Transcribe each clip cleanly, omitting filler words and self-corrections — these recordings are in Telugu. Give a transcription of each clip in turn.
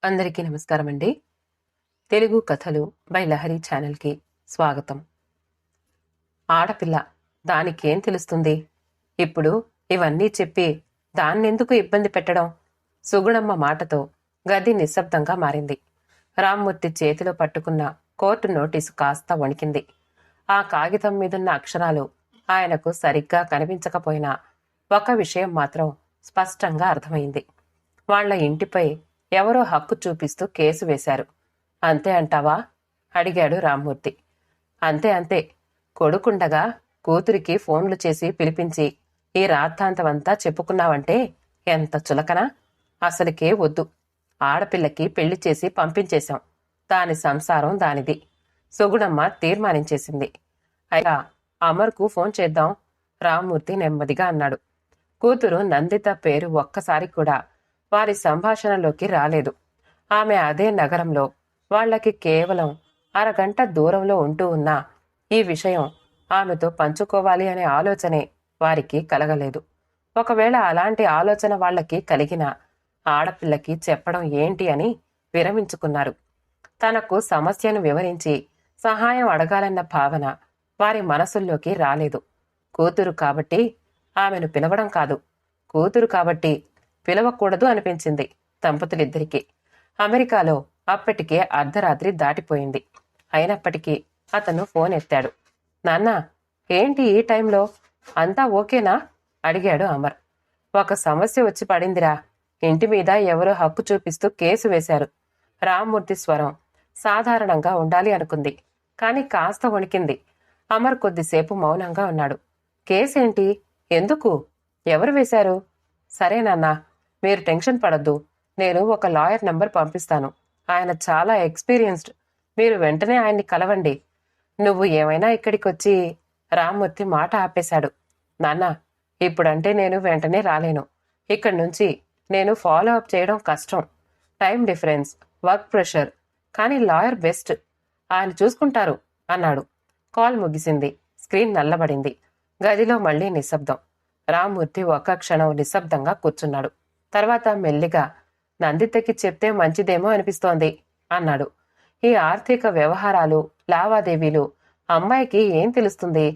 అందరికీ నమస్కారం అండి. తెలుగు కథలు బై లహరి ఛానల్కి స్వాగతం. ఆడపిల్ల, దానికేం తెలుస్తుంది? ఇప్పుడు ఇవన్నీ చెప్పి దాన్నెందుకు ఇబ్బంది పెట్టడం? సుగుణమ్మ మాటతో గది నిశ్శబ్దంగా మారింది. రామ్మూర్తి చేతిలో పట్టుకున్న కోర్టు నోటీసు కాస్త వణికింది. ఆ కాగితం మీదున్న అక్షరాలు ఆయనకు సరిగ్గా కనిపించకపోయినా ఒక విషయం మాత్రం స్పష్టంగా అర్థమైంది. వాళ్ల ఇంటిపై ఎవరో హక్కు చూపిస్తూ కేసు వేశారు. అంతే అంటావా? అడిగాడు రామ్మూర్తి. అంతే అంతే. కొడుకుండగా కూతురికి ఫోన్లు చేసి పిలిపించి ఈ రాద్ధాంతమంతా చెప్పుకున్నావంటే ఎంత చులకనా? అసలుకే వద్దు. ఆడపిల్లకి పెళ్లి చేసి పంపించేశాం. దాని సంసారం దానిది. సుగుణమ్మ తీర్మానించేసింది. అయినా అమర్కు ఫోన్ చేద్దాం, రామ్మూర్తి నెమ్మదిగా అన్నాడు. కూతురు నందిత పేరు ఒక్కసారి కూడా వారి సంభాషణలోకి రాలేదు. ఆమె అదే నగరంలో వాళ్లకి కేవలం అరగంట దూరంలో ఉంటూ ఉన్నా ఈ విషయం ఆమెతో పంచుకోవాలి అనే ఆలోచనే వారికి కలగలేదు. ఒకవేళ అలాంటి ఆలోచన వాళ్లకి కలిగిన ఆడపిల్లకి చెప్పడం ఏంటి అని విరమించుకున్నారు. తనకు సమస్యను వివరించి సహాయం అడగాలన్న భావన వారి మనసుల్లోకి రాలేదు. కూతురు కాబట్టి ఆమెను పిలవడం కాదు, కూతురు కాబట్టి పిలవకూడదు అనిపించింది దంపతులిద్దరికీ. అమెరికాలో అప్పటికే అర్ధరాత్రి దాటిపోయింది. అయినప్పటికీ అతను ఫోన్ ఎత్తాడు. నాన్నా, ఏంటి ఈ టైంలో? అంతా ఓకేనా? అడిగాడు అమర్. ఒక సమస్య వచ్చి పడిందిరా. ఇంటి మీద ఎవరో హక్కు చూపిస్తూ కేసు వేశారు. రామ్మూర్తి స్వరం సాధారణంగా ఉండాలి అనుకుంది, కాని కాస్త వణికింది. అమర్ కొద్దిసేపు మౌనంగా ఉన్నాడు. కేసేంటి? ఎందుకు? ఎవరు వేశారు? సరే నాన్నా, మీరు టెన్షన్ పడద్దు. నేను ఒక లాయర్ నంబర్ పంపిస్తాను. ఆయన చాలా ఎక్స్పీరియన్స్డ్. మీరు వెంటనే ఆయన్ని కలవండి. నువ్వు ఏమైనా ఇక్కడికొచ్చి... రామ్మూర్తి మాట ఆపేశాడు. నాన్న, ఇప్పుడంటే నేను వెంటనే రాలేను. ఇక్కడి నుంచి నేను ఫాలో అప్ చేయడం కష్టం. Time difference, work pressure. కానీ లాయర్ బెస్ట్. ఆయన చూసుకుంటారు అన్నాడు. కాల్ ముగిసింది. స్క్రీన్ నల్లబడింది. గదిలో మళ్లీ నిశ్శబ్దం. రామ్మూర్తి ఒక్క క్షణం నిశ్శబ్దంగా కూర్చున్నాడు. తర్వాత మెల్లిగా, నందితకి చెప్తే మంచిదేమో అనిపిస్తోంది అన్నాడు. ఈ ఆర్థిక వ్యవహారాలు, లావాదేవీలు అమ్మాయికి ఏం తెలుస్తుంది?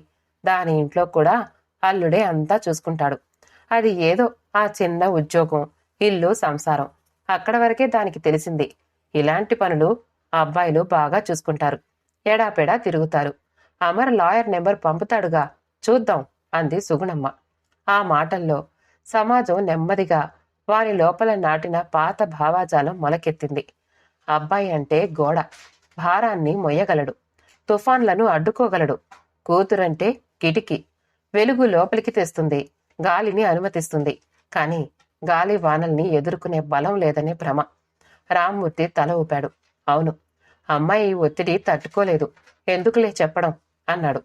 దాని ఇంట్లో కూడా అల్లుడే అంతా చూసుకుంటాడు. అది ఏదో ఆ చిన్న ఉద్యోగం, ఇల్లు, సంసారం, అక్కడ వరకే దానికి తెలిసింది. ఇలాంటి పనులు అబ్బాయిలు బాగా చూసుకుంటారు. ఎడాపెడా తిరుగుతారు. అమర్ లాయర్ నెంబర్ పంపుతాడుగా, చూద్దాం అంది సుగుణమ్మ. ఆ మాటల్లో సమాజం నెమ్మదిగా వారి లోపల నాటిన పాత భావాజాలం మొలకెత్తింది. అబ్బాయి అంటే గోడ, భారాన్ని మొయ్యగలడు, తుఫాన్లను అడ్డుకోగలడు. కూతురంటే కిటికీ, వెలుగు లోపలికి తెస్తుంది, గాలిని అనుమతిస్తుంది. కాని గాలి వానల్ని ఎదుర్కొనే బలం లేదనే భ్రమ. రామ్మూర్తి తల ఊపాడు. అవును, అమ్మాయి ఒత్తిడి తట్టుకోలేదు. ఎందుకులే చెప్పడం అన్నాడు.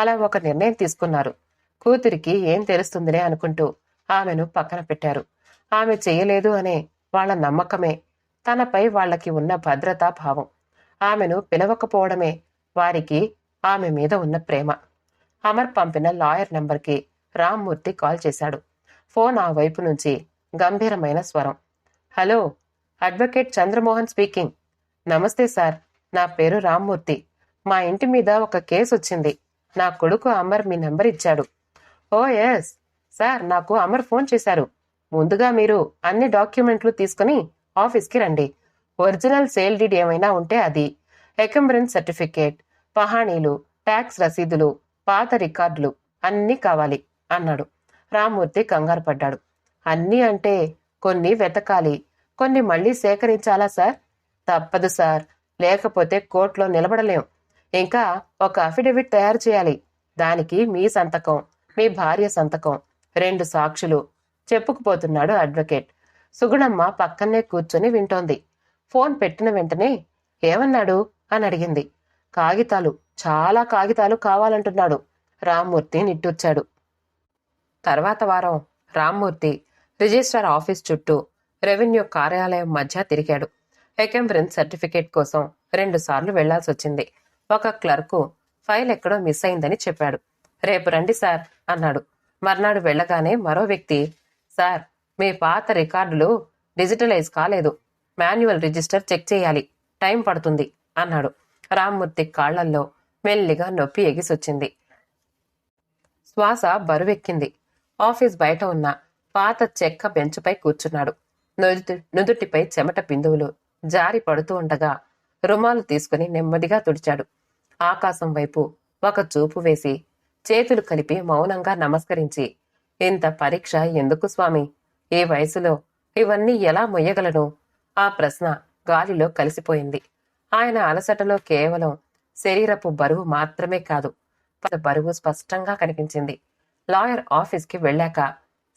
అలా ఒక నిర్ణయం తీసుకున్నారు. కూతురికి ఏం తెలుస్తుందిలే అనుకుంటూ ఆమెను పక్కన పెట్టారు. ఆమె చేయలేదు అనే వాళ్ల నమ్మకమే తనపై వాళ్లకి ఉన్న భద్రతా భావం. ఆమెను పిలవకపోవడమే వారికి ఆమె మీద ఉన్న ప్రేమ. అమర్ పంపిన లాయర్ నంబర్కి రామ్మూర్తి కాల్ చేశాడు. ఫోన్ ఆ వైపు నుంచి గంభీరమైన స్వరం. Hello, advocate Chandramohan speaking. నమస్తే సార్, నా పేరు రామ్మూర్తి. మా ఇంటి మీద ఒక కేసు వచ్చింది. నా కొడుకు అమర్ మీ నంబర్ ఇచ్చాడు. ఓ ఎస్ సార్, నాకు అమర్ ఫోన్ చేశారు. ముందుగా మీరు అన్ని డాక్యుమెంట్లు తీసుకుని ఆఫీస్కి రండి. ఒరిజినల్ సేల్ డీడ్ ఏమైనా ఉంటే అది, ఎకంబ్రెన్స్ సర్టిఫికేట్, పహాణీలు, ట్యాక్స్ రసీదులు, పాత రికార్డులు అన్నీ కావాలి అన్నాడు. రామ్మూర్తి కంగారు పడ్డాడు. అన్నీ అంటే కొన్ని వెతకాలి, కొన్ని మళ్లీ సేకరించాలా సార్? తప్పదు సార్, లేకపోతే కోర్టులో నిలబడలేం. ఇంకా ఒక అఫిడవిట్ తయారు చేయాలి. దానికి మీ సంతకం, మీ భార్య సంతకం, 2 సాక్షులు చెప్పుకుపోతున్నాడు అడ్వకేట్. సుగుణమ్మ పక్కనే కూర్చొని వింటోంది. ఫోన్ పెట్టిన వెంటనే ఏమన్నాడు అని అడిగింది. కాగితాలు, చాలా కాగితాలు కావాలంటున్నాడు. రామ్మూర్తి నిట్టూర్చాడు. తర్వాత వారం రామ్మూర్తి రిజిస్ట్రార్ ఆఫీస్ చుట్టూ, రెవెన్యూ కార్యాలయం మధ్య తిరిగాడు. ఎకంబ్రెన్స్ సర్టిఫికేట్ కోసం 2 సార్లు వెళ్లాల్సొచ్చింది. ఒక క్లర్కు ఫైల్ ఎక్కడో మిస్ అయిందని చెప్పాడు. రేపు రండి సార్ అన్నాడు. మర్నాడు వెళ్లగానే మరో వ్యక్తి, సార్, మీ పాత రికార్డులు డిజిటలైజ్ కాలేదు. మాన్యువల్ రిజిస్టర్ చెక్ చేయాలి, టైం పడుతుంది అన్నాడు. రామ్మూర్తి కాళ్లల్లో మెల్లిగా నొప్పి ఎగిసొచ్చింది. శ్వాస బరువెక్కింది. ఆఫీస్ బయట ఉన్న పాత చెక్క బెంచుపై కూర్చున్నాడు. నుదుటిపై చెమట బిందువులు జారి పడుతూ ఉండగా రుమాలు తీసుకుని నెమ్మదిగా తుడిచాడు. ఆకాశం వైపు ఒక చూపు వేసి చేతులు కలిపి మౌనంగా నమస్కరించి, ఇంత పరీక్ష ఎందుకు స్వామి? ఈ వయసులో ఇవన్నీ ఎలా మొయ్యగలను? ఆ ప్రశ్న గాలిలో కలిసిపోయింది. ఆయన అలసటలో కేవలం శరీరపు బరువు మాత్రమే కాదు, బరువు స్పష్టంగా కనిపించింది. లాయర్ ఆఫీస్కి వెళ్ళాక,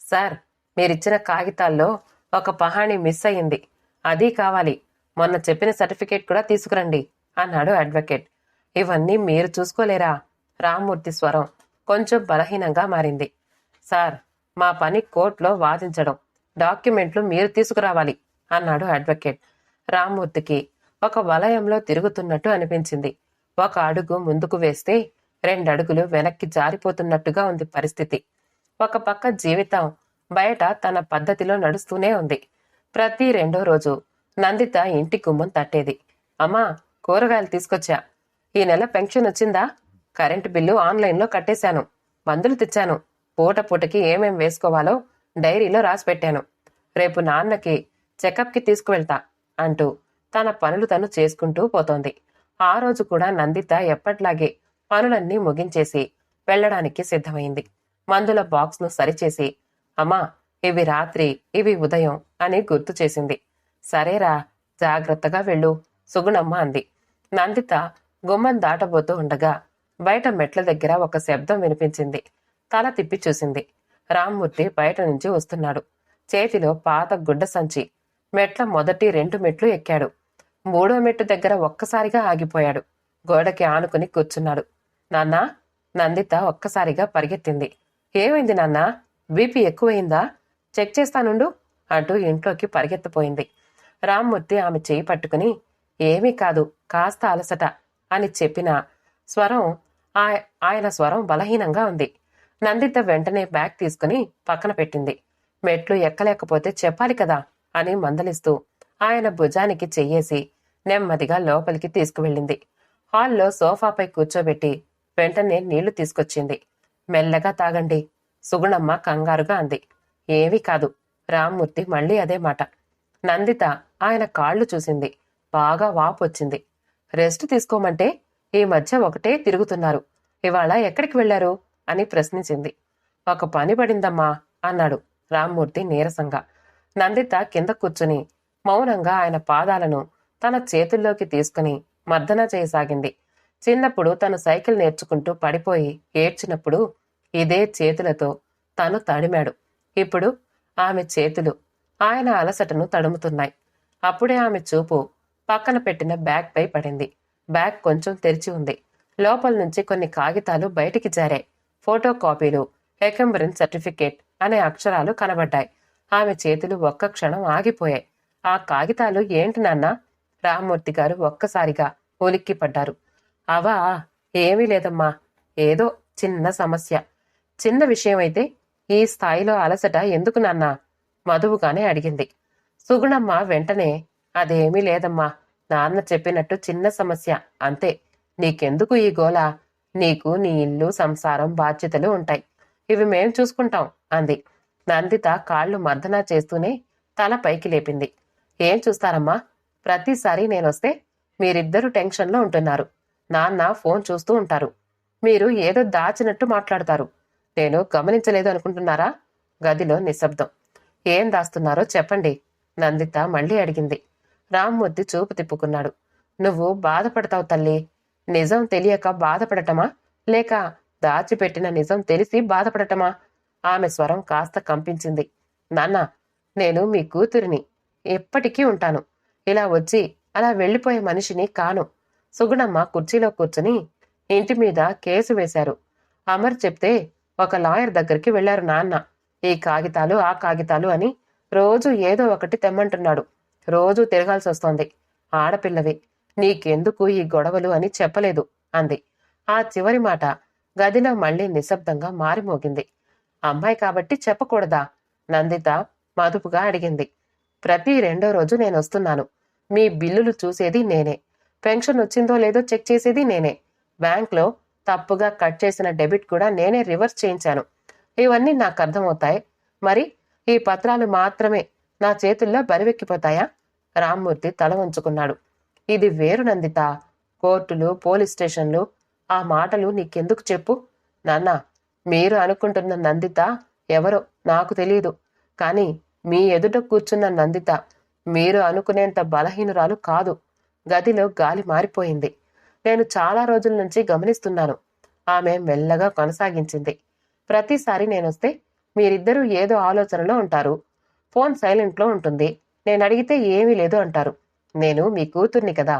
సార్, మీరిచ్చిన కాగితాల్లో ఒక పహాణి మిస్ అయింది, అదీ కావాలి, మొన్న చెప్పిన సర్టిఫికేట్ కూడా తీసుకురండి అన్నాడు అడ్వకేట్. ఇవన్నీ మీరు చూసుకోలేరా? రామ్మూర్తి స్వరం కొంచెం బలహీనంగా మారింది. సార్, మా పని కోర్టులో వాదించడం, డాక్యుమెంట్లు మీరు తీసుకురావాలి అన్నాడు అడ్వకేట్. రామ్మూర్తికి ఒక వలయంలో తిరుగుతున్నట్టు అనిపించింది. ఒక అడుగు ముందుకు వేస్తే 2 అడుగులు వెనక్కి జారిపోతున్నట్టుగా ఉంది పరిస్థితి. ఒక పక్క జీవితం బయట తన పద్ధతిలో నడుస్తూనే ఉంది. ప్రతి 2వ రోజు నందిత ఇంటి గుమ్మం తట్టేది. అమ్మా, కూరగాయలు తీసుకొచ్చా. ఈ నెల పెన్షన్ వచ్చిందా? కరెంటు బిల్లు ఆన్లైన్లో కట్టేశాను. మందులు తెచ్చాను. పూటకి ఏమేం వేసుకోవాలో డైరీలో రాసి పెట్టాను. రేపు నాన్నకి చెకప్కి తీసుకువెళ్తా అంటూ తన పనులు తను చేసుకుంటూ పోతోంది. ఆ రోజు కూడా నందిత ఎప్పట్లాగే పనులన్నీ ముగించేసి వెళ్లడానికి సిద్ధమైంది. మందుల బాక్స్ను సరిచేసి, అమ్మా, ఇవి రాత్రి, ఇవి ఉదయం అని గుర్తు చేసింది. సరేరా, జాగ్రత్తగా వెళ్ళు, సుగుణమ్మ అంది. నందిత గుమ్మం దాటబోతూ ఉండగా బయట మెట్ల దగ్గర ఒక శబ్దం వినిపించింది. తల తిప్పి చూసింది. రామ్మూర్తి బయట నుంచి వస్తున్నాడు. చేతిలో పాత గుడ్డ సంచి. మెట్ల మొదటి 2 మెట్లు ఎక్కాడు. 3వ మెట్టు దగ్గర ఒక్కసారిగా ఆగిపోయాడు. గోడకి ఆనుకుని కూర్చున్నాడు. నాన్నా? నందిత ఒక్కసారిగా పరిగెత్తింది. ఏమైంది నాన్నా? బీపీ ఎక్కువైందా? చెక్ చేస్తానుండు అంటూ ఇంట్లోకి పరిగెత్తిపోయింది. రామ్మూర్తి ఆమె చేయి పట్టుకుని, ఏమీ కాదు, కాస్త అలసట అని చెప్పిన స్వరం ఆయన స్వరం బలహీనంగా ఉంది. నందిత వెంటనే బ్యాగ్ తీసుకుని పక్కన పెట్టింది. మెట్లు ఎక్కలేకపోతే చెప్పాలి కదా అని మందలిస్తూ ఆయన భుజానికి చెయ్యేసి నెమ్మదిగా లోపలికి తీసుకువెళ్ళింది. హాల్లో సోఫాపై కూర్చోబెట్టి వెంటనే నీళ్లు తీసుకొచ్చింది. మెల్లగా తాగండి, సుగుణమ్మ కంగారుగా అంది. ఏమీ కాదు. రామ్మూర్తి మళ్ళీ అదే మాట. నందిత ఆయన కాళ్లు చూసింది. బాగా వాపొచ్చింది. రెస్ట్ తీసుకోమంటే ఈ మధ్య ఒకటే తిరుగుతున్నారు. ఇవాళ ఎక్కడికి వెళ్లారు అని ప్రశ్నించింది. ఒక పని పడిందమ్మా అన్నాడు రామ్మూర్తి నీరసంగా. నందిత కింద కూర్చుని మౌనంగా ఆయన పాదాలను తన చేతుల్లోకి తీసుకుని మర్దన చేయసాగింది. చిన్నప్పుడు తను సైకిల్ నేర్చుకుంటూ పడిపోయి ఏడ్చినప్పుడు ఇదే చేతులతో తను తడిమాడు. ఇప్పుడు ఆమె చేతులు ఆయన అలసటను తడుముతున్నాయి. అప్పుడే ఆమె చూపు పక్కన పెట్టిన బ్యాగ్ పై పడింది. బ్యాగ్ కొంచెం తెరిచి ఉంది. లోపల నుంచి కొన్ని కాగితాలు బయటికి జారాయి. ఫోటో కాపీలు, ఎకంబరెన్స్ సర్టిఫికేట్ అనే అక్షరాలు కనబడ్డాయి. ఆమె చేతులు ఒక్క క్షణం ఆగిపోయాయి. ఆ కాగితాలు ఏంటి నాన్న? రామ్మూర్తి గారు ఒక్కసారిగా ఉలిక్కిపడ్డారు. అవా? ఏమీ లేదమ్మా, ఏదో చిన్న సమస్య. చిన్న విషయమైతే ఈ స్థాయిలో అలసట ఎందుకు నాన్నా? మధువుగానే అడిగింది. సుగుణమ్మ వెంటనే, అదేమీ లేదమ్మా, నాన్న చెప్పినట్టు చిన్న సమస్య అంతే. నీకెందుకు ఈ గోల? నీకు నీ ఇల్లు, సంసారం, బాధ్యతలు ఉంటాయి. ఇవి మేం చూసుకుంటాం అంది. నందిత కాళ్లు మర్దనా చేస్తూనే తల పైకి లేపింది. ఏం చూస్తారమ్మా? ప్రతిసారి నేనొస్తే మీరిద్దరూ టెన్షన్లో ఉంటున్నారు. నాన్న ఫోన్ చూస్తూ ఉంటారు. మీరు ఏదో దాచినట్టు మాట్లాడతారు. నేను గమనించలేదు అనుకుంటున్నారా? గదిలో నిశ్శబ్దం. ఏం దాస్తున్నారో చెప్పండి, నందిత మళ్ళీ అడిగింది. రామ్మూర్తి చూపు తిప్పుకున్నాడు. నువ్వు బాధపడతావు తల్లి. నిజం తెలియక బాధపడటమా, లేక దాచిపెట్టిన నిజం తెలిసి బాధపడటమా? ఆమె స్వరం కాస్త కంపించింది. నాన్న, నేను మీ కూతురిని, ఎప్పటికీ ఉంటాను. ఇలా వచ్చి అలా వెళ్లిపోయే మనిషిని కాను. సుగుణమ్మ కుర్చీలో కూర్చుని, ఇంటి మీద కేసు వేశారు. అమర్ చెప్తే ఒక లాయర్ దగ్గరికి వెళ్లారు నాన్న. ఈ కాగితాలు, ఆ కాగితాలు అని రోజు ఏదో ఒకటి తెమ్మంటున్నాడు. రోజూ తిరగాల్సి వస్తోంది. ఆడపిల్లవి, నీకెందుకు ఈ గొడవలు అని చెప్పలేదు అంది. ఆ చివరి మాట గదిలో మళ్లీ నిశ్శబ్దంగా మారిమోగింది. అమ్మాయి కాబట్టి చెప్పకూడదా? నందిత మదుపుగా అడిగింది. ప్రతి 2వ రోజు నేనొస్తున్నాను. మీ బిల్లులు చూసేది నేనే, పెన్షన్ వచ్చిందో లేదో చెక్ చేసేది నేనే, బ్యాంక్లో తప్పుగా కట్ చేసిన డెబిట్ కూడా నేనే రివర్స్ చేయించాను. ఇవన్నీ నాకు అర్థమవుతాయి. మరి ఈ పత్రాలు మాత్రమే నా చేతుల్లో బరివెక్కిపోతాయా? రామ్మూర్తి తల వంచుకున్నాడు. ఇది వేరు నందిత. కోర్టులు, పోలీస్ స్టేషన్లు, ఆ మాటలు నీకెందుకు చెప్పు? నాన్న, మీరు అనుకుంటున్న నందిత ఎవరో నాకు తెలియదు. కానీ మీ ఎదుట కూర్చున్న నందిత మీరు అనుకునేంత బలహీనురాలు కాదు. గదిలో గాలి మారిపోయింది. నేను చాలా రోజుల నుంచి గమనిస్తున్నాను. ఆమె మెల్లగా కొనసాగించింది. ప్రతిసారి నేనొస్తే మీరిద్దరూ ఏదో ఆలోచనలో ఉంటారు. ఫోన్ సైలెంట్లో ఉంటుంది. నేనడిగితే ఏమీ లేదు అంటారు. నేను మీ కూతుర్ని కదా,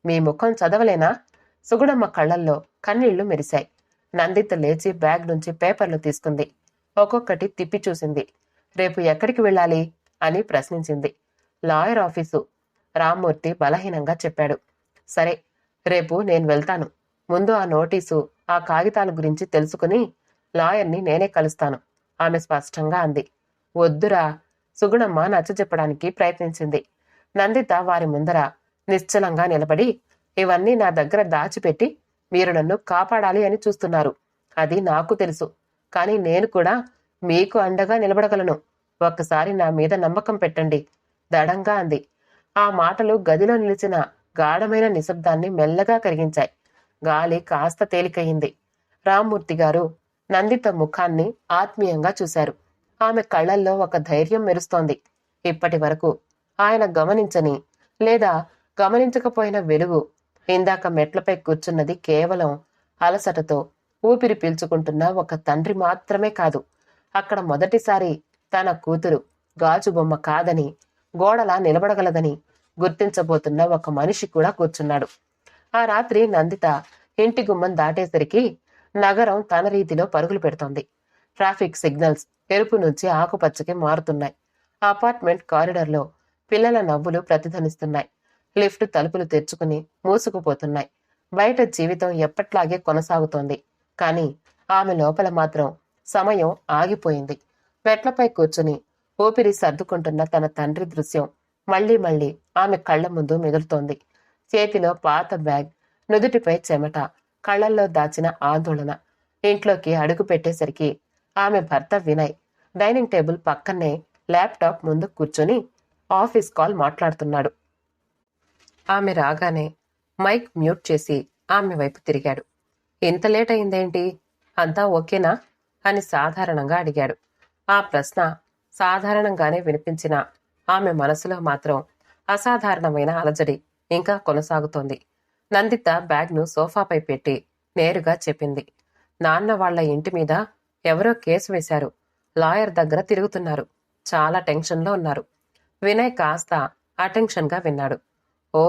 మీ ముఖం చదవలేనా? సుగుణమ్మ కళ్ళల్లో కన్నీళ్లు మెరిశాయి. నందిత లేచి బ్యాగ్ నుంచి పేపర్లు తీసుకుంది. ఒక్కొక్కటి తిప్పి చూసింది. రేపు ఎక్కడికి వెళ్ళాలి అని ప్రశ్నించింది. లాయర్ ఆఫీసు, రామ్మూర్తి బలహీనంగా చెప్పాడు. సరే, రేపు నేను వెళ్తాను. ముందు ఆ నోటీసు, ఆ కాగితాల గురించి తెలుసుకుని లాయర్ని నేనే కలుస్తాను, ఆమె స్పష్టంగా అంది. వద్దురా, సుగుణమ్మ నచ్చజెప్పడానికి ప్రయత్నించింది. నందిత వారి ముందర నిశ్చలంగా నిలబడి, ఇవన్నీ నా దగ్గర దాచిపెట్టి మీరు నన్ను కాపాడాలి అని చూస్తున్నారు. అది నాకు తెలుసు. కానీ నేను కూడా మీకు అండగా నిలబడగలను. ఒక్కసారి నా మీద నమ్మకం పెట్టండి, దడంగా అంది. ఆ మాటలు గదిలో నిలిచిన గాఢమైన నిశ్శబ్దాన్ని మెల్లగా కరిగించాయి. గాలి కాస్త తేలికయింది. రామ్మూర్తి గారు నందిత ముఖాన్ని ఆత్మీయంగా చూశారు. ఆమె కళ్లల్లో ఒక ధైర్యం మెరుస్తోంది. ఇప్పటి వరకు ఆయన గమనించని లేదా గమనించకపోయిన వెలుగు. ఇందాక మెట్లపై కూర్చున్నది కేవలం అలసటతో ఊపిరి పీల్చుకుంటున్న ఒక తండ్రి మాత్రమే కాదు. అక్కడ మొదటిసారి తన కూతురు గాజు బొమ్మ కాదని, గోడలా నిలబడగలదని గుర్తించబోతున్న ఒక మనిషి కూడా కూర్చున్నాడు. ఆ రాత్రి నందిత ఇంటి గుమ్మం దాటేసరికి నగరం తన రీతిలో పరుగులు పెడుతోంది. ట్రాఫిక్ సిగ్నల్స్ ఎరుపు నుంచి ఆకుపచ్చకి మారుతున్నాయి. అపార్ట్మెంట్ కారిడార్లో పిల్లల నవ్వులు ప్రతిధ్వనిస్తున్నాయి. లిఫ్ట్ తలుపులు తెరుచుకుని మూసుకుపోతున్నాయి. బయట జీవితం ఎప్పట్లాగే కొనసాగుతోంది. కానీ ఆమె లోపల మాత్రం సమయం ఆగిపోయింది. మెట్లపై కూర్చుని ఊపిరి సర్దుకుంటున్న తన తండ్రి దృశ్యం మళ్లీ మళ్లీ ఆమె కళ్ల ముందు మెదులుతోంది. చేతిలో పాత బ్యాగ్, నుదుటిపై చెమట, కళ్లల్లో దాచిన ఆందోళన. ఇంట్లోకి అడుగు పెట్టేసరికి ఆమె భర్త వినయ్ డైనింగ్ టేబుల్ పక్కనే ల్యాప్టాప్ ముందు కూర్చొని ఆఫీస్ కాల్ మాట్లాడుతున్నాడు. ఆమె రాగానే మైక్ మ్యూట్ చేసి ఆమె వైపు తిరిగాడు. ఇంత లేట్ అయిందేంటి? అంతా ఓకేనా అని సాధారణంగా అడిగాడు. ఆ ప్రశ్న సాధారణంగానే వినిపించిన ఆమె మనసులో మాత్రం అసాధారణమైన అలజడి ఇంకా కొనసాగుతోంది. నందిత బ్యాగ్ను సోఫాపై పెట్టి నేరుగా చెప్పింది. నాన్న వాళ్ల ఇంటి మీద ఎవరో కేసు వేశారు. లాయర్ దగ్గర తిరుగుతున్నారు. చాలా టెన్షన్లో ఉన్నారు. వినయ్ కాస్త అటెన్షన్గా విన్నాడు. ఓ,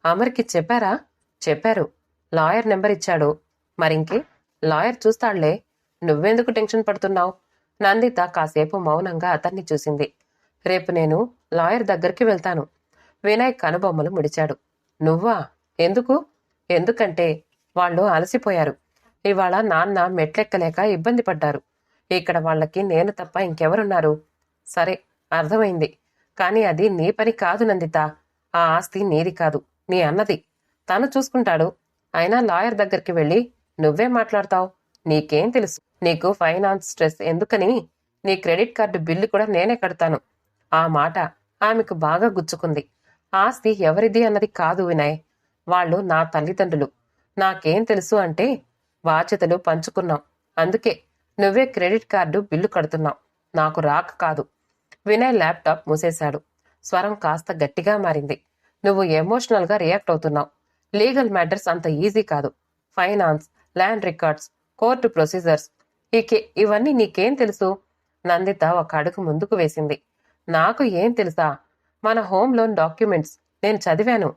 అమర్కి చెప్పారా? చెప్పారు. లాయర్ నెంబర్ ఇచ్చాడు. మరింకే, లాయర్ చూస్తాళ్లే. నువ్వెందుకు టెన్షన్ పడుతున్నావు? నందిత కాసేపు మౌనంగా అతన్ని చూసింది. రేపు నేను లాయర్ దగ్గరికి వెళ్తాను. వినయ్ కనుబొమ్మలు ముడిచాడు. నువ్వా? ఎందుకు? ఎందుకంటే వాళ్ళు అలసిపోయారు. ఇవాళ నాన్న మెట్లెక్కలేక ఇబ్బంది పడ్డారు. ఇక్కడ వాళ్ళకి నేను తప్ప ఇంకెవరున్నారు? సరే, అర్థమైంది. కానీ అది నీ పని కాదు నందిత. ఆ ఆస్తి నీది కాదు, నీ అన్నది. తను చూసుకుంటాడు. అయినా లాయర్ దగ్గరికి వెళ్ళి నువ్వే మాట్లాడతావు. నీకేం తెలుసు? నీకు ఫైనాన్స్ స్ట్రెస్ ఎందుకని నీ క్రెడిట్ కార్డు బిల్లు కూడా నేనే కడతాను. ఆ మాట ఆమెకు బాగా గుచ్చుకుంది. ఆస్తి ఎవరిది అన్నది కాదు వినయ్. వాళ్ళు నా తల్లిదండ్రులు. నాకేం తెలుసు అంటే బాధ్యతలు పంచుకున్నాం. అందుకే నువ్వే క్రెడిట్ కార్డు బిల్లు కడుతున్నావు, నాకు రాక కాదు. వినయ్ ల్యాప్టాప్ మూసేశాడు. స్వరం కాస్త గట్టిగా మారింది. నువ్వు ఎమోషనల్గా రియాక్ట్ అవుతున్నావు. లీగల్ మ్యాటర్స్ అంత ఈజీ కాదు. Finance, land records, court procedures, ఇవన్నీ నీకేం తెలుసు? నందిత ఒక అడుగు ముందుకు వేసింది. నాకు ఏం తెలుసా? మన హోమ్ లోన్ డాక్యుమెంట్స్ నేను చదివాను.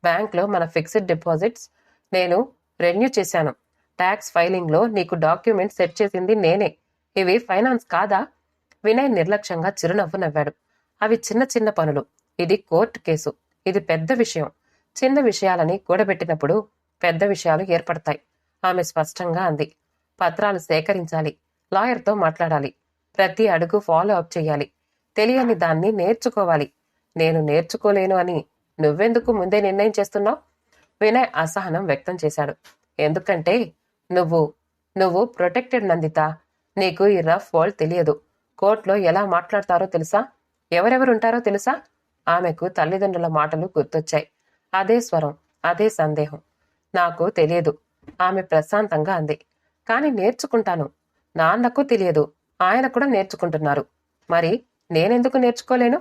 బ్యాంక్లో మన ఫిక్స్డ్ డిపాజిట్స్ నేను రెన్యూ చేశాను. ట్యాక్స్ ఫైలింగ్లో నీకు డాక్యుమెంట్స్ సెట్ చేసింది నేనే. ఇవి ఫైనాన్స్ కాదా? వినయ్ నిర్లక్ష్యంగా చిరునవ్వు నవ్వాడు. అవి చిన్న చిన్న పనులు. ఇది కోర్టు కేసు. ఇది పెద్ద విషయం. చిన్న విషయాలని కూడబెట్టినప్పుడు పెద్ద విషయాలు ఏర్పడతాయి, ఆమె స్పష్టంగా అంది. పత్రాలు సేకరించాలి, లాయర్తో మాట్లాడాలి, ప్రతి అడుగు ఫాలో అప్ చెయ్యాలి. తెలియని దాన్ని నేర్చుకోవాలి. నేను నేర్చుకోలేను అని నువ్వెందుకు ముందే నిర్ణయం చేస్తున్నావు? వినయ్ అసహనం వ్యక్తం చేశాడు. ఎందుకంటే నువ్వు నువ్వు ప్రొటెక్టెడ్ నందిత. నీకు ఈ రఫ్ వరల్డ్ తెలియదు. కోర్టులో ఎలా మాట్లాడతారో తెలుసా? ఎవరెవరుంటారో తెలుసా? ఆమెకు తల్లిదండ్రుల మాటలు గుర్తొచ్చాయి. అదే స్వరం, అదే సందేహం. నాకు తెలియదు, ఆమె ప్రశాంతంగా అంది. కాని నేర్చుకుంటాను. నాన్నకు తెలియదు, ఆయన కూడా నేర్చుకుంటున్నారు. మరి నేనెందుకు నేర్చుకోలేను?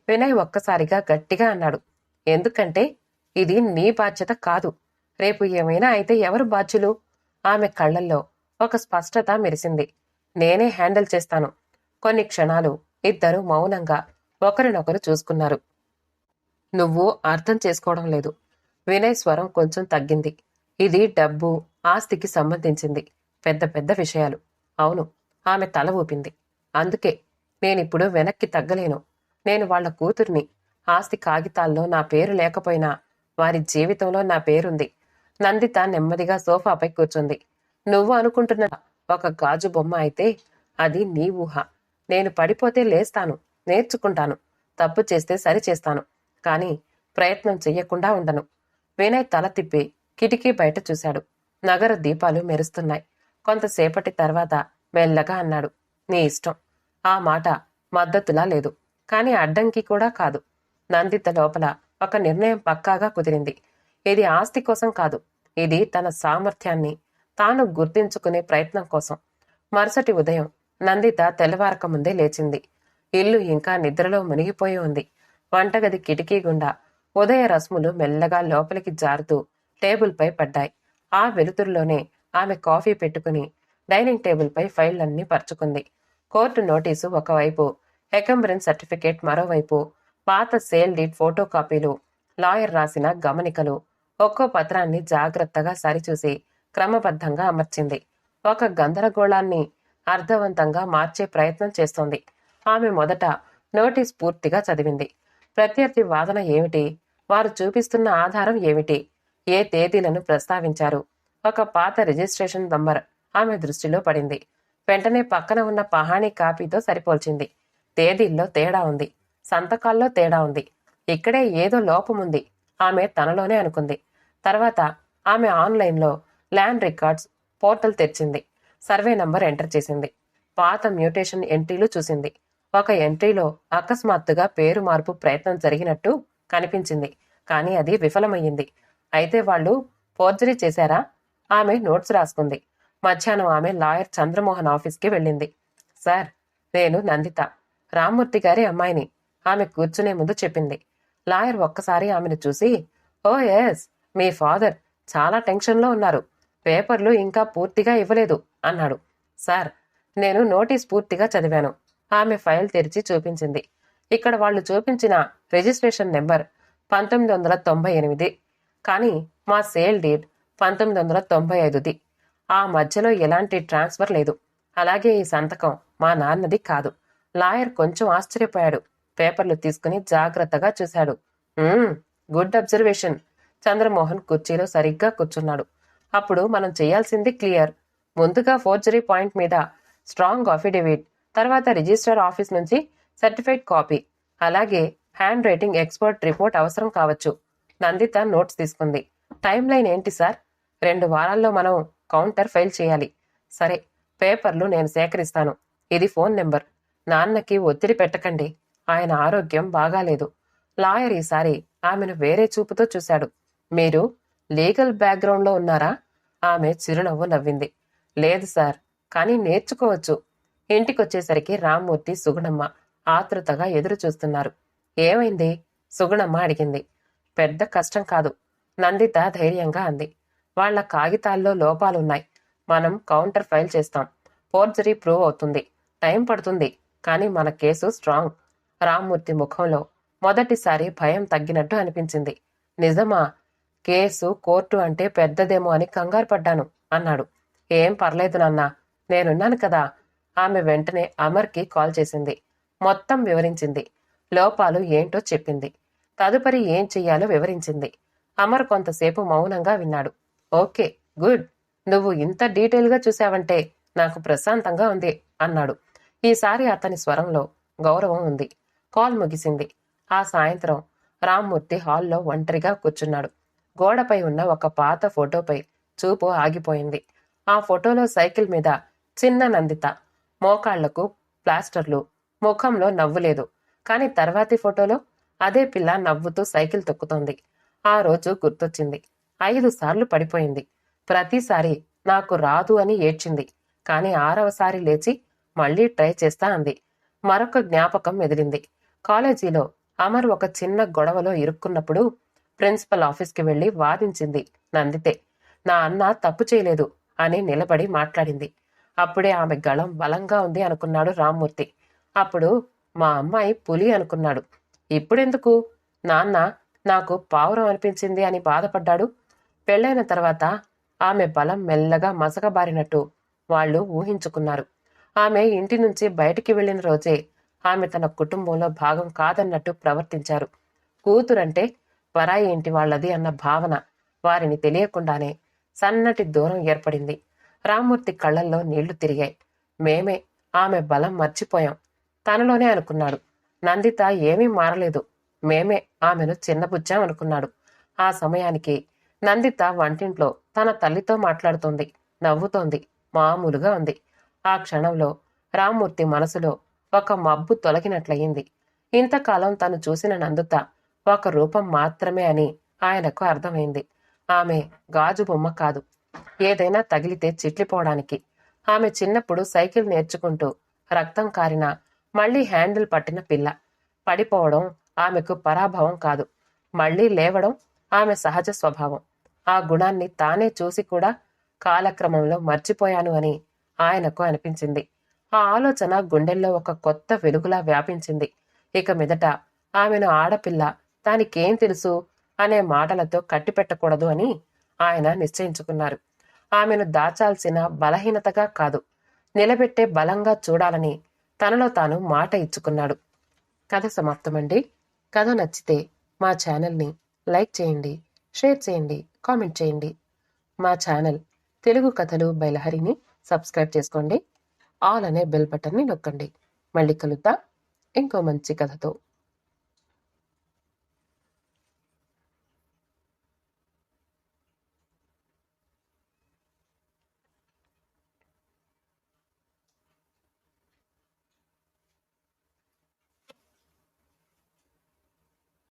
వినయ్ ఒక్కసారిగా గట్టిగా అన్నాడు. ఎందుకంటే ఇది నీ బాధ్యత కాదు. రేపు ఏమైనా అయితే ఎవరు బాధ్యులు? ఆమె కళ్లల్లో ఒక స్పష్టత మెరిసింది. నేనే హ్యాండిల్ చేస్తాను. కొన్ని క్షణాలు ఇద్దరు మౌనంగా ఒకరినొకరు చూసుకున్నారు. నువ్వు అర్థం చేసుకోవడం లేదు. వినయ్ స్వరం కొంచెం తగ్గింది. ఇది డబ్బు, ఆస్తికి సంబంధించింది. పెద్ద పెద్ద విషయాలు. అవును. ఆమె తల ఊపింది. అందుకే నేనిప్పుడు వెనక్కి తగ్గలేను. నేను వాళ్ల కూతుర్ని. ఆస్తి కాగితాల్లో నా పేరు లేకపోయినా వారి జీవితంలో నా పేరుంది. నందిత నెమ్మదిగా సోఫాపై కూర్చుంది. నువ్వు అనుకుంటున్న ఒక గాజు బొమ్మ అయితే అది నీ ఊహ. నేను పడిపోతే లేస్తాను, నేర్చుకుంటాను. తప్పు చేస్తే సరిచేస్తాను. కాని ప్రయత్నం చెయ్యకుండా ఉండను. వినయ్ తల తిప్పి కిటికీ బయట చూశాడు. నగర దీపాలు మెరుస్తున్నాయి. కొంతసేపటి తర్వాత మెల్లగా అన్నాడు. నీ ఇష్టం. ఆ మాట మద్దతులా లేదు, కాని అడ్డంకి కూడా కాదు. నందిత లోపల ఒక నిర్ణయం పక్కాగా కుదిరింది. ఇది ఆస్తి కోసం కాదు. ఇది తన సామర్థ్యాన్ని తాను గుర్తించుకునే ప్రయత్నం కోసం. మరుసటి ఉదయం నందిత తెల్లవారక ముందే లేచింది. ఇల్లు ఇంకా నిద్రలో మునిగిపోయి ఉంది. వంటగది కిటికీ గుండా ఉదయ రశ్ములు మెల్లగా లోపలికి జారుతూ టేబుల్పై పడ్డాయి. ఆ వెలుతురులోనే ఆమె కాఫీ పెట్టుకుని డైనింగ్ టేబుల్పై ఫైళ్లన్నీ పరుచుకుంది. కోర్టు నోటీసు ఒకవైపు, ఎకంబ్రెన్స్ సర్టిఫికేట్ మరోవైపు, పాత సేల్ డీడ్ ఫోటో కాపీలు, లాయర్ రాసిన గమనికలు. ఒక్కో పత్రాన్ని జాగ్రత్తగా సరిచూసి క్రమబద్ధంగా అమర్చింది. ఒక గందరగోళాన్ని అర్థవంతంగా మార్చే ప్రయత్నం చేస్తోంది. ఆమె మొదట నోటీస్ పూర్తిగా చదివింది. ప్రత్యర్థి వాదన ఏమిటి? వారు చూపిస్తున్న ఆధారం ఏమిటి? ఏ తేదీలను ప్రస్తావించారు? ఒక పాత రిజిస్ట్రేషన్ నంబర్ ఆమె దృష్టిలో పడింది. వెంటనే పక్కన ఉన్న పహాణీ కాపీతో సరిపోల్చింది. తేదీల్లో తేడా ఉంది, సంతకాల్లో తేడా ఉంది. ఇక్కడే ఏదో లోపముంది ఆమె తనలోనే అనుకుంది. తర్వాత ఆమె ఆన్లైన్లో ల్యాండ్ రికార్డ్స్ పోర్టల్ తెరిచింది. సర్వే నంబర్ ఎంటర్ చేసింది. పాత మ్యూటేషన్ ఎంట్రీలు చూసింది. ఒక ఎంట్రీలో అకస్మాత్తుగా పేరు మార్పు ప్రయత్నం జరిగినట్టు కనిపించింది. కానీ అది విఫలమయ్యింది. అయితే వాళ్ళు ఫోర్జరీ చేశారా? ఆమె నోట్స్ రాసుకుంది. మధ్యాహ్నం ఆమె లాయర్ చంద్రమోహన్ ఆఫీస్కి వెళ్ళింది. సార్, నేను నందిత, రామ్మూర్తి గారి అమ్మాయిని, ఆమె కూర్చునే ముందు చెప్పింది. లాయర్ ఒక్కసారి ఆమెను చూసి, ఓ ఎస్, మీ ఫాదర్ చాలా టెన్షన్లో ఉన్నారు. పేపర్లు ఇంకా పూర్తిగా ఇవ్వలేదు అన్నాడు. సార్, నేను నోటీస్ పూర్తిగా చదివాను. ఆమె ఫైల్ తెరిచి చూపించింది. ఇక్కడ వాళ్ళు చూపించిన రిజిస్ట్రేషన్ నెంబర్ 1998, కానీ మా సేల్ డేట్ 1995ది. ఆ మధ్యలో ఎలాంటి ట్రాన్స్ఫర్ లేదు. అలాగే ఈ సంతకం మా నాన్నది కాదు. లాయర్ కొంచెం ఆశ్చర్యపోయాడు. పేపర్లు తీసుకుని జాగ్రత్తగా చూశాడు. Good observation. చంద్రమోహన్ కుర్చీలో సరిగ్గా కూర్చున్నాడు. అప్పుడు మనం చేయాల్సింది క్లియర్. ముందుగా ఫోర్జరీ పాయింట్ మీద స్ట్రాంగ్ అఫిడవిట్, తర్వాత రిజిస్టర్ ఆఫీస్ నుంచి సర్టిఫైడ్ కాపీ, అలాగే హ్యాండ్ రైటింగ్ ఎక్స్పర్ట్ రిపోర్ట్ అవసరం కావచ్చు. నందిత నోట్స్ తీసుకుంది. టైం లైన్ ఏంటి సార్? 2 వారాల్లో మనం కౌంటర్ ఫైల్ చేయాలి. సరే, పేపర్లు నేను సేకరిస్తాను. ఇది ఫోన్ నెంబర్. నాన్నకి ఒత్తిడి పెట్టకండి. ఆయన ఆరోగ్యం బాగాలేదు. లాయర్ ఈసారి ఆమెను వేరే చూపుతో చూశాడు. మీరు లీగల్ బ్యాక్గ్రౌండ్లో ఉన్నారా? ఆమె చిరునవ్వు నవ్వింది. లేదు సార్, కానీ నేర్చుకోవచ్చు. ఇంటికొచ్చేసరికి రామ్మూర్తి, సుగుణమ్మ ఆతృతగా ఎదురు చూస్తున్నారు. ఏమైంది? సుగుణమ్మ అడిగింది. పెద్ద కష్టం కాదు, నందిత ధైర్యంగా అంది. వాళ్ల కాగితాల్లో లోపాలున్నాయి. మనం కౌంటర్ ఫైల్ చేస్తాం. ఫోర్జరీ ప్రూవ్ అవుతుంది. టైం పడుతుంది, కానీ మన కేసు స్ట్రాంగ్. రామ్మూర్తి ముఖంలో మొదటిసారి భయం తగ్గినట్టు అనిపించింది. నిజమా? కేసు కోర్టు అంటే పెద్దదేమో అని కంగారు పడ్డాను అన్నాడు. ఏం పర్లేదు నాన్నా, నేనున్నాను కదా. ఆమె వెంటనే అమర్కి కాల్ చేసింది. మొత్తం వివరించింది. లోపాలు ఏంటో చెప్పింది. తదుపరి ఏం చెయ్యాలో వివరించింది. అమర్ కొంతసేపు మౌనంగా విన్నాడు. Okay, good. నువ్వు ఇంత డీటెయిల్గా చూశావంటే నాకు ప్రశాంతంగా ఉంది అన్నాడు. ఈసారి అతని స్వరంలో గౌరవం ఉంది. కాల్ ముగిసింది. ఆ సాయంత్రం రామ్మూర్తి హాల్లో ఒంటరిగా కూర్చున్నాడు. గోడపై ఉన్న ఒక పాత ఫోటోపై చూపు ఆగిపోయింది. ఆ ఫోటోలో సైకిల్ మీద చిన్న నందిత, మోకాళ్లకు ప్లాస్టర్లు, ముఖంలో నవ్వులేదు. కాని తర్వాతి ఫోటోలో అదే పిల్ల నవ్వుతూ సైకిల్ తొక్కుతోంది. ఆ రోజు గుర్తొచ్చింది. 5 సార్లు పడిపోయింది. ప్రతిసారి నాకు రాదు అని ఏడ్చింది. కాని 6వసారి లేచి మళ్లీ ట్రై చేస్తా అంది. మరొక జ్ఞాపకం మెదిలింది. కాలేజీలో అమర్ ఒక చిన్న గొడవలో ఇరుక్కున్నప్పుడు ప్రిన్సిపల్ ఆఫీస్కి వెళ్లి వాదించింది నందితే. నా అన్న తప్పు చేయలేదు అని నిలబడి మాట్లాడింది. అప్పుడే ఆమె గళం బలంగా ఉంది అనుకున్నాడు రామ్మూర్తి. అప్పుడు మా అమ్మాయి పులి అనుకున్నాడు. ఇప్పుడెందుకు నాన్న నాకు పావురం అనిపించింది అని బాధపడ్డాడు. పెళ్లైన తర్వాత ఆమె బలం మెల్లగా మసకబారినట్టు వాళ్ళు ఊహించుకున్నారు. ఆమె ఇంటి నుంచి బయటికి వెళ్లిన రోజే ఆమె తన కుటుంబంలో భాగం కాదన్నట్టు ప్రవర్తించారు. కూతురంటే పరాయి ఇంటి వాళ్లది అన్న భావన వారిని తెలియకుండానే సన్నటి దూరం ఏర్పడింది. రామ్మూర్తి కళ్లల్లో నీళ్లు తిరిగాయి. మేమే ఆమె బలం మర్చిపోయాం తనలోనే అనుకున్నాడు. నందిత ఏమీ మారలేదు. మేమే ఆమెను చిన్నబుచ్చాం అనుకున్నాడు. ఆ సమయానికి నందిత వంటింట్లో తన తల్లితో మాట్లాడుతోంది. నవ్వుతోంది. మామూలుగా ఉంది. ఆ క్షణంలో రామ్మూర్తి మనసులో ఒక మబ్బు తొలగినట్లయింది. ఇంతకాలం తను చూసిన నందిత ఒక రూపం మాత్రమే అని ఆయనకు అర్థమైంది. ఆమె గాజు బొమ్మ కాదు. ఏదైనా తగిలితే చిట్లిపోవడానికి. ఆమె చిన్నప్పుడు సైకిల్ నేర్చుకుంటూ రక్తం కారిన మళ్లీ హ్యాండిల్ పట్టిన పిల్ల. పడిపోవడం ఆమెకు పరాభవం కాదు. మళ్లీ లేవడం ఆమె సహజ స్వభావం. ఆ గుణాన్ని తానే చూసి కూడా కాలక్రమంలో మర్చిపోయాను అని ఆయనకు అనిపించింది. ఆ ఆలోచన గుండెల్లో ఒక కొత్త వెలుగులా వ్యాపించింది. ఇక మీదట ఆమెను ఆడపిల్ల, దానికేం తెలుసు అనే మాటలతో కట్టిపెట్టకూడదు అని ఆయన నిశ్చయించుకున్నారు. ఆమెను దాచాల్సిన బలహీనతగా కాదు, నిలబెట్టే బలంగా చూడాలని తనలో తాను మాట ఇచ్చుకున్నాడు. కథ సమాప్తమండి. కథ నచ్చితే మా ఛానల్ని లైక్ చేయండి, షేర్ చేయండి, కామెంట్ చేయండి. మా ఛానల్ తెలుగు కథలు బై లహరిని సబ్స్క్రైబ్ చేసుకోండి. ఆల్ అనే బెల్ బటన్ని నొక్కండి. మళ్ళీ కలుద్దాం ఇంకో మంచి కథతో.